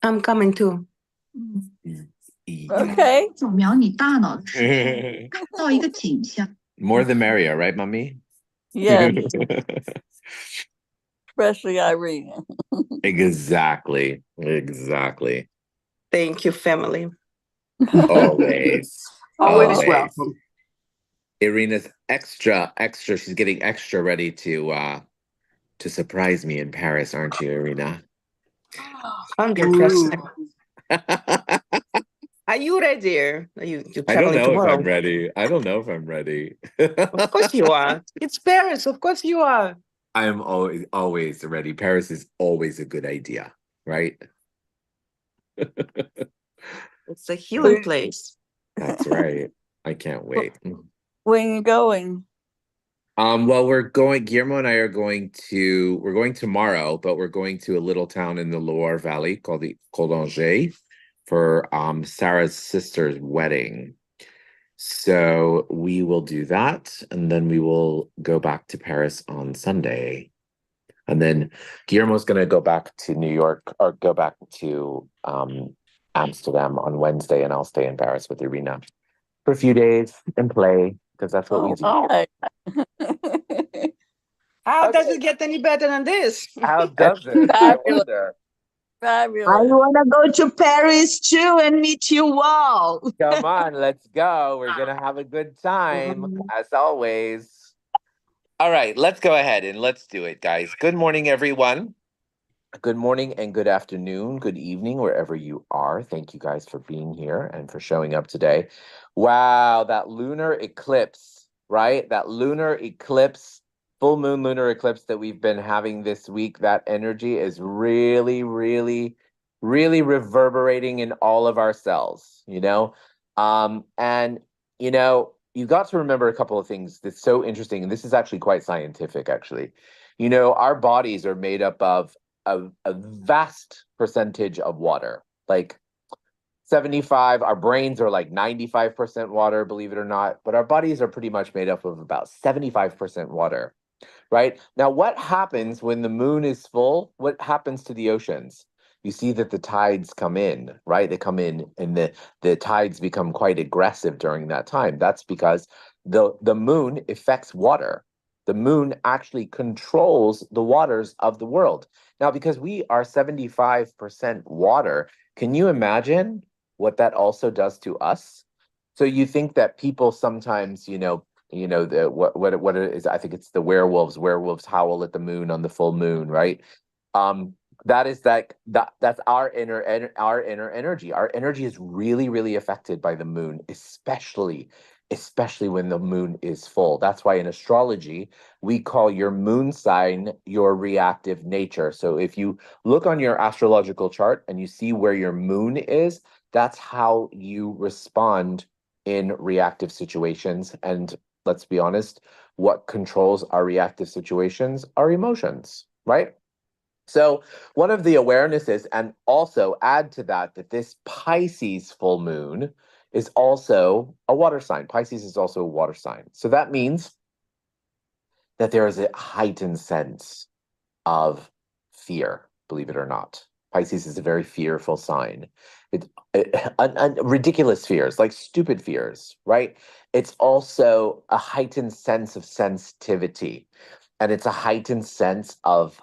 I'm coming too. Okay. 扫描你大脑的时候，看到一个景象。More the merrier, right, Mummy? Yes, especially Irene. Exactly. Exactly. Thank you, family. Always. Always Oh. welcome. Irina's extra. She's getting extra ready to surprise me in Paris, aren't you, Irina? 100%. Are you ready? Are you I don't traveling know if tomorrow? I'm ready. I don't know if I'm ready. Of course you are. It's Paris. Of course you are. I am always ready. Paris is always a good idea, right? It's a healing place. That's right. I can't wait. When you going? Well, Guillermo and I we're going tomorrow, but we're going to a little town in the Loire Valley called Angers for Sarah's sister's wedding. So we will do that, and then we will go back to Paris on Sunday. And then Guillermo's going to go back to New York or go back to Amsterdam on Wednesday, and I'll stay in Paris with Irina for a few days and play because that's what we do. Hi. How does it get any better than this? How does it? I wonder. Fabulous. I want to go to Paris too and meet you all. Come on, let's go. We're going to have a good time, as always. All right, let's go ahead and let's do it, guys. Good morning, everyone. Good morning and good afternoon, good evening, wherever you are. Thank you guys for being here and for showing up today. Wow, that lunar eclipse, right? That lunar eclipse, full moon lunar eclipse that we've been having this week, that energy is really, really, really reverberating in all of our cells, you know? And, you know, you got to remember a couple of things that's so interesting, and this is actually quite scientific, actually. You know, our bodies are made up of a vast percentage of water, like 75. Our brains are like 95% water, believe it or not, but our bodies are pretty much made up of about 75% water, right? Now, what happens when the moon is full? What happens to the oceans? You see that the tides come in, right? They come in and the tides become quite aggressive during that time. That's because the moon affects water. The moon actually controls the waters of the world. Now, because we are 75% water, can you imagine what that also does to us? So you think that people sometimes, the what it is, I think it's the werewolves howl at the moon on the full moon, right? That is that's our inner energy. Our energy is really, really affected by the moon, especially when the moon is full. That's why in astrology, we call your moon sign your reactive nature. So if you look on your astrological chart and you see where your moon is, that's how you respond in reactive situations. And let's be honest, what controls our reactive situations are emotions, right? So one of the awarenesses, and also add to that, that this Pisces full moon is also a water sign. Pisces is also a water sign. So that means that there is a heightened sense of fear, believe it or not. Pisces is a very fearful sign. Ridiculous fears, like stupid fears, right? It's also a heightened sense of sensitivity. And it's a heightened sense of,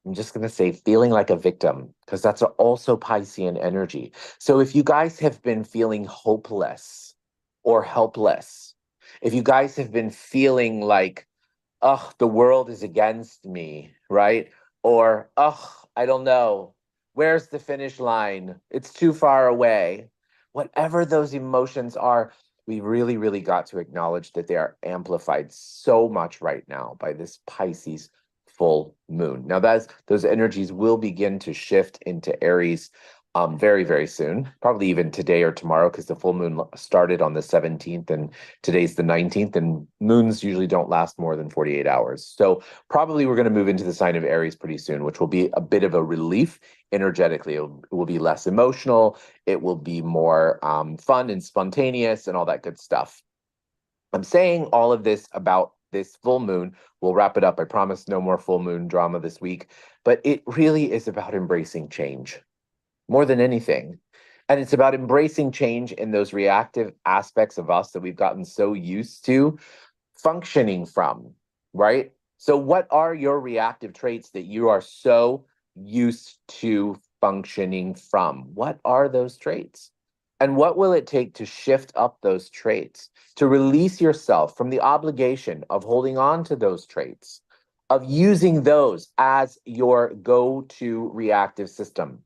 I'm just going to say, feeling like a victim, because that's also Piscean energy. So if you guys have been feeling hopeless or helpless, if you guys have been feeling like, oh, the world is against me, right? Or, oh, I don't know, where's the finish line? It's too far away. Whatever those emotions are, we really, really got to acknowledge that they are amplified so much right now by this Pisces full moon. Now, those energies will begin to shift into Aries very, very soon, probably even today or tomorrow, because the full moon started on the 17th and today's the 19th, and moons usually don't last more than 48 hours. So probably we're going to move into the sign of Aries pretty soon, which will be a bit of a relief energetically. It will be less emotional. It will be more fun and spontaneous and all that good stuff. I'm saying all of this about this full moon. We'll wrap it up. I promise no more full moon drama this week, but it really is about embracing change. more than anything. And it's about embracing change in those reactive aspects of us that we've gotten so used to functioning from, right? So, what are your reactive traits that you are so used to functioning from? What are those traits? And what will it take to shift up those traits, to release yourself from the obligation of holding on to those traits, of using those as your go to reactive system,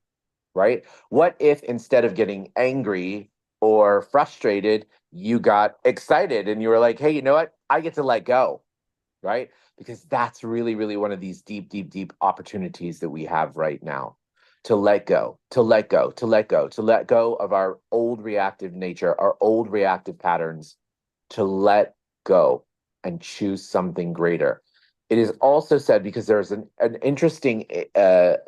right? What if instead of getting angry or frustrated, you got excited and you were like, hey, you know what? I get to let go, right? Because that's really, really one of these deep, deep, deep opportunities that we have right now to let go, to let go, to let go, to let go of our old reactive nature, our old reactive patterns, to let go and choose something greater. It is also said, because there's an interesting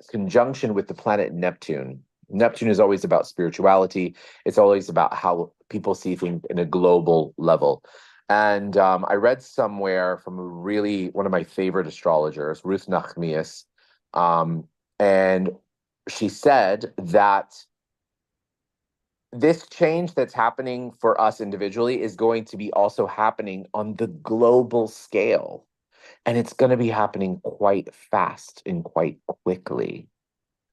conjunction with the planet Neptune. Neptune is always about spirituality. It's always about how people see things in a global level. And I read somewhere from one of my favorite astrologers, Ruth Nachmias, and she said that this change that's happening for us individually is going to be also happening on the global scale. And it's going to be happening quite fast and quite quickly.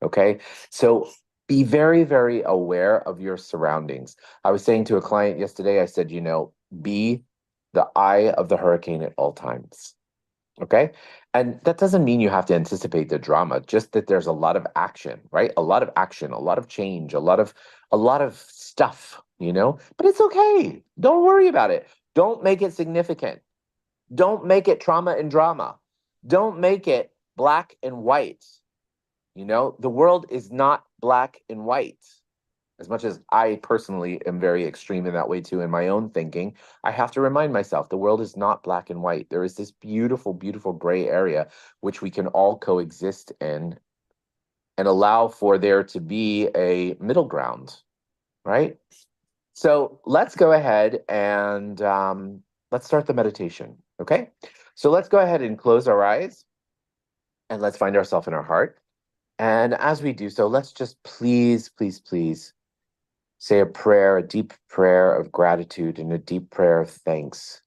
Okay. So be very, very aware of your surroundings. I was saying to a client yesterday, I said, be the eye of the hurricane at all times. Okay. And that doesn't mean you have to anticipate the drama, just that there's a lot of action, right? A lot of action, a lot of change, a lot of stuff, but it's okay. Don't worry about it. Don't make it significant. Don't make it trauma and drama. Don't make it black and white. The world is not black and white. As much as I personally am very extreme in that way too, in my own thinking, I have to remind myself the world is not black and white. There is this beautiful, beautiful gray area which we can all coexist in and allow for there to be a middle ground, right? So let's go ahead and let's start the meditation, okay? So let's go ahead and close our eyes and let's find ourselves in our heart. And as we do so, let's just please, please, please say a prayer, a deep prayer of gratitude and a deep prayer of thanks.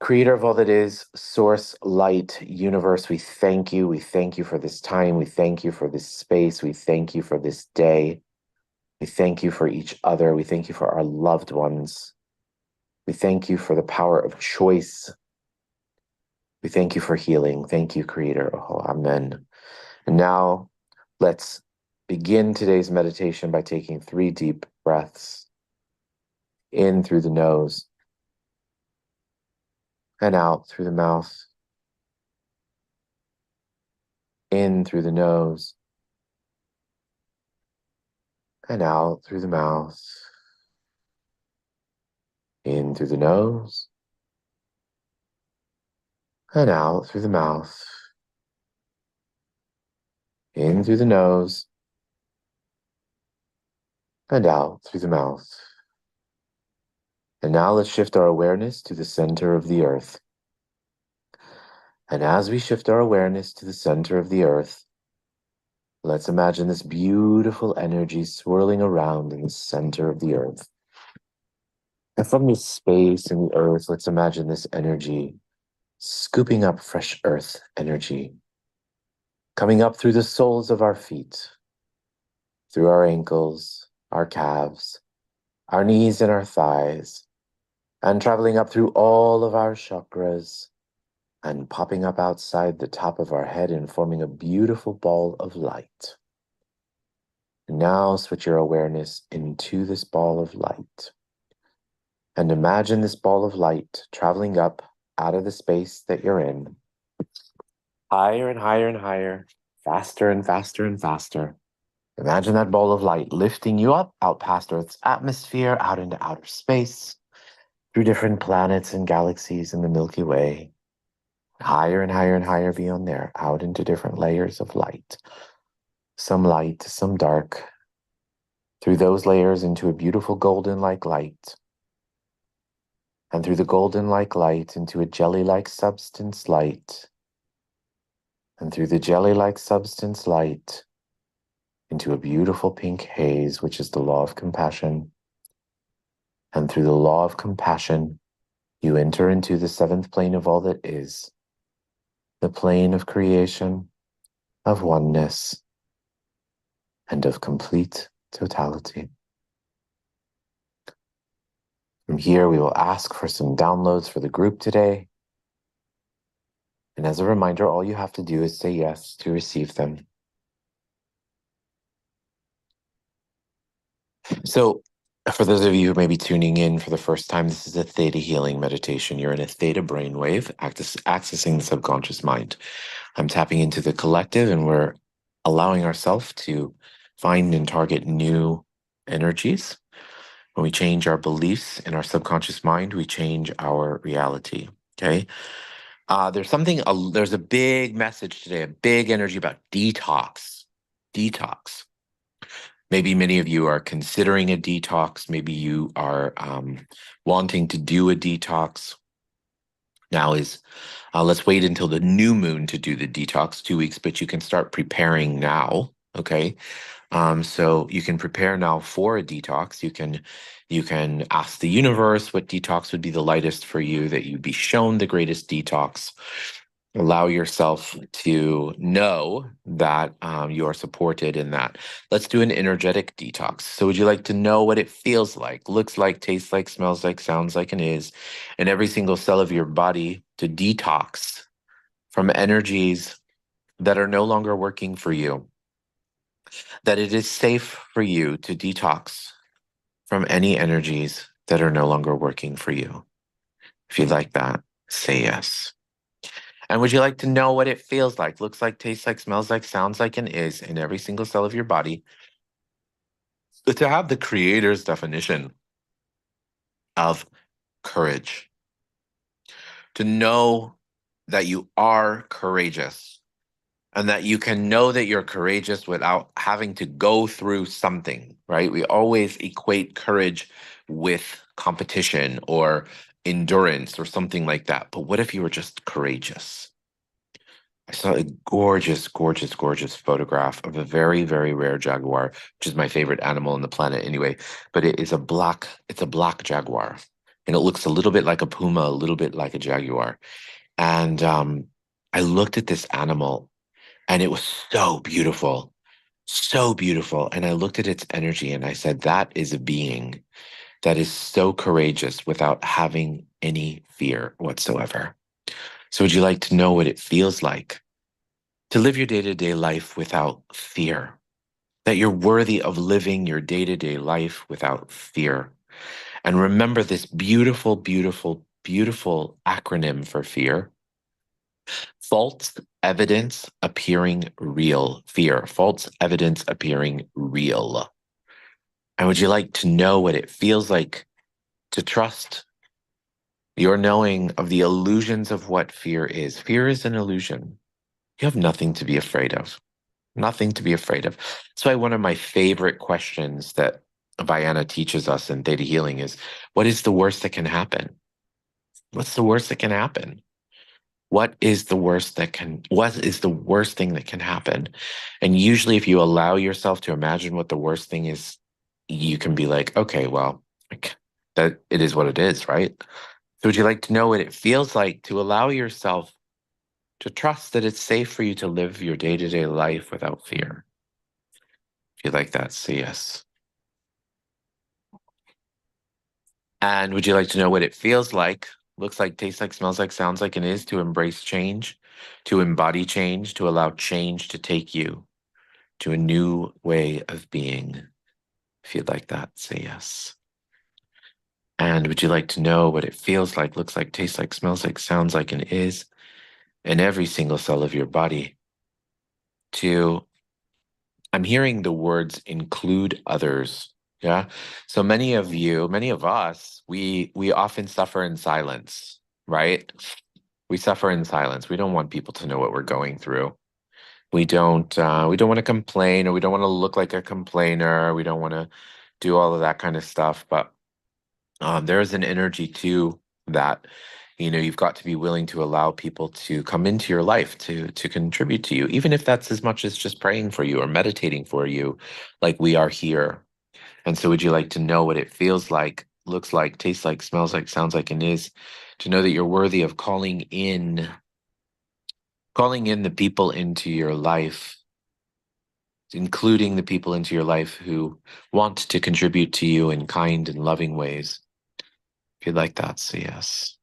Creator of all that is, source, light, universe, we thank you. We thank you for this time. We thank you for this space. We thank you for this day. We thank you for each other. We thank you for our loved ones. We thank you for the power of choice. We thank you for healing. Thank you, Creator. Oh, amen. And now let's begin today's meditation by taking 3 deep breaths in through the nose and out through the mouth. In through the nose and out through the mouth. In through the nose and out through the mouth. In through the nose and out through the mouth. And now let's shift our awareness to the center of the earth. And as we shift our awareness to the center of the earth, let's imagine this beautiful energy swirling around in the center of the earth. And from this space in the earth, let's imagine this energy scooping up fresh earth energy, coming up through the soles of our feet, through our ankles, our calves, our knees and our thighs, and traveling up through all of our chakras and popping up outside the top of our head and forming a beautiful ball of light. And now switch your awareness into this ball of light. And imagine this ball of light traveling up out of the space that you're in, higher and higher and higher, faster and faster and faster. Imagine that ball of light lifting you up, out past Earth's atmosphere, out into outer space, through different planets and galaxies in the Milky Way, higher and higher and higher beyond there, out into different layers of light, some dark, through those layers into a beautiful golden-like light, and through the golden-like light into a jelly-like substance light, and through the jelly-like substance light into a beautiful pink haze, which is the law of compassion. And through the law of compassion, you enter into the seventh plane of all that is, the plane of creation, of oneness, and of complete totality. From here, we will ask for some downloads for the group today. And as a reminder, all you have to do is say yes to receive them. So, for those of you who may be tuning in for the first time, this is a theta healing meditation. You're in a theta brainwave, accessing the subconscious mind. I'm tapping into the collective, and we're allowing ourselves to find and target new energies. When we change our beliefs in our subconscious mind, we change our reality. Okay. There's a big message today, a big energy about detox. Detox. Maybe many of you are considering a detox. Maybe you are wanting to do a detox. Now let's wait until the new moon to do the detox, 2 weeks, but you can start preparing now. Okay. So you can prepare now for a detox. You can ask the universe what detox would be the lightest for you, that you'd be shown the greatest detox. Allow yourself to know that you are supported in that. Let's do an energetic detox. So would you like to know what it feels like, looks like, tastes like, smells like, sounds like, and is in every single cell of your body to detox from energies that are no longer working for you? That it is safe for you to detox from any energies that are no longer working for you. If you'd like that, say yes. And would you like to know what it feels like, looks like, tastes like, smells like, sounds like, and is in every single cell of your body? But to have the creator's definition of courage, to know that you are courageous and that you can know that you're courageous without having to go through something, right? We always equate courage with competition or endurance or something like that. But what if you were just courageous? I saw a gorgeous, gorgeous, gorgeous photograph of a very, very rare jaguar, which is my favorite animal on the planet anyway. But it's a black jaguar. And it looks a little bit like a puma, a little bit like a jaguar. And I looked at this animal and it was so beautiful, so beautiful. And I looked at its energy and I said, that is a being that is so courageous without having any fear whatsoever. So would you like to know what it feels like to live your day-to-day life without fear? That you're worthy of living your day-to-day life without fear. And remember this beautiful, beautiful, beautiful acronym for fear. False evidence appearing real. Fear. False evidence appearing real. And would you like to know what it feels like to trust your knowing of the illusions of what fear is? Fear is an illusion. You have nothing to be afraid of. Nothing to be afraid of. That's why one of my favorite questions that Vianna teaches us in Theta Healing is, what is the worst that can happen? What's the worst that can happen? What is the worst thing that can happen? And usually if you allow yourself to imagine what the worst thing is, you can be like, okay, well, that it is what it is, right? So would you like to know what it feels like to allow yourself to trust that it's safe for you to live your day-to-day life without fear? If you like that, say yes. And would you like to know what it feels like, looks like, tastes like, smells like, sounds like, and is to embrace change, to embody change, to allow change to take you to a new way of being? If you'd like that, say yes. And would you like to know what it feels like, looks like, tastes like, smells like, sounds like, and is in every single cell of your body to, I'm hearing the words include others. Yeah. So many of us, we often suffer in silence, right? We suffer in silence. We don't want people to know what we're going through. We don't want to complain, or we don't want to look like a complainer. We don't want to do all of that kind of stuff. But there is an energy too that, You've got to be willing to allow people to come into your life to contribute to you, even if that's as much as just praying for you or meditating for you, like we are here. And so would you like to know what it feels like, looks like, tastes like, smells like, sounds like, and is to know that you're worthy of calling in the people into your life, including the people into your life who want to contribute to you in kind and loving ways? If you'd like that, say yes.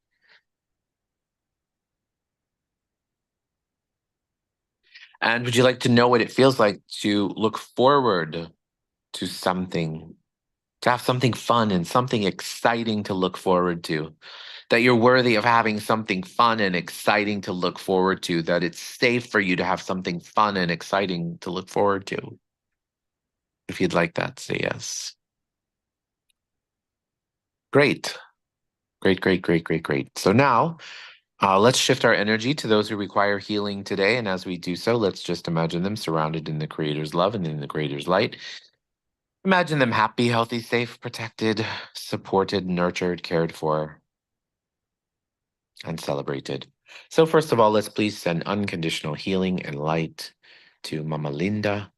And would you like to know what it feels like to look forward to something, to have something fun and something exciting to look forward to? That you're worthy of having something fun and exciting to look forward to, that it's safe for you to have something fun and exciting to look forward to. If you'd like that, say yes. Great. Great, great, great, great, great. So now, let's shift our energy to those who require healing today. And as we do so, let's just imagine them surrounded in the Creator's love and in the Creator's light. Imagine them happy, healthy, safe, protected, supported, nurtured, cared for, and celebrated. So first of all, let's please send unconditional healing and light to Mama Linda.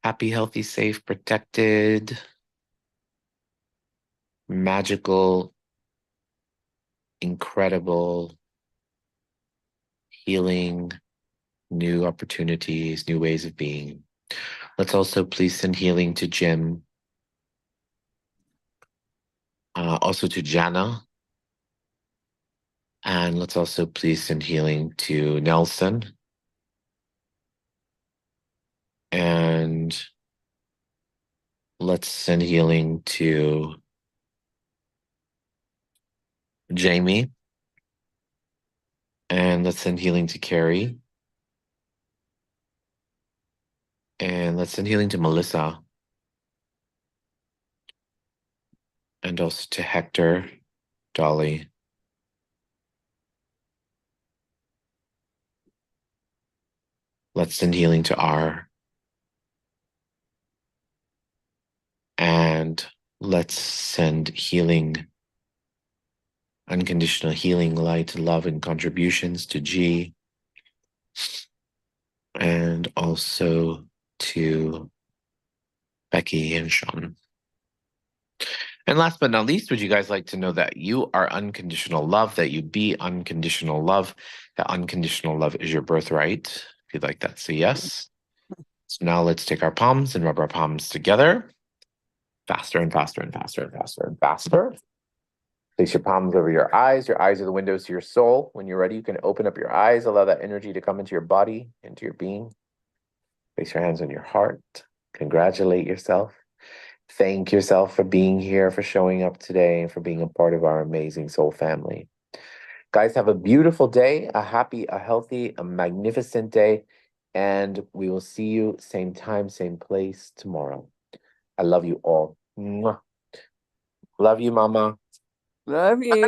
Happy, healthy, safe, protected, magical, incredible, healing, new opportunities, new ways of being. Let's also please send healing to Jim, also to Jana, and let's also please send healing to Nelson, and let's send healing to Jamie, and let's send healing to Carrie, and let's send healing to Melissa, and also to Hector, Dolly, let's send healing to R, and let's send healing, unconditional healing, light, love, and contributions to G, and also to Becky and Sean. And last but not least, would you guys like to know that you are unconditional love, that you be unconditional love, that unconditional love is your birthright? If you'd like that, say yes. So now let's take our palms and rub our palms together. Faster and faster and faster and faster and faster. Place your palms over your eyes. Your eyes are the windows to your soul. When you're ready, you can open up your eyes, allow that energy to come into your body, into your being. Place your hands on your heart. Congratulate yourself. Thank yourself for being here, for showing up today, and for being a part of our amazing soul family. Guys, have a beautiful day, a happy, a healthy, a magnificent day, and we will see you same time, same place tomorrow. I love you all. Mwah. Love you, Mama. Love you.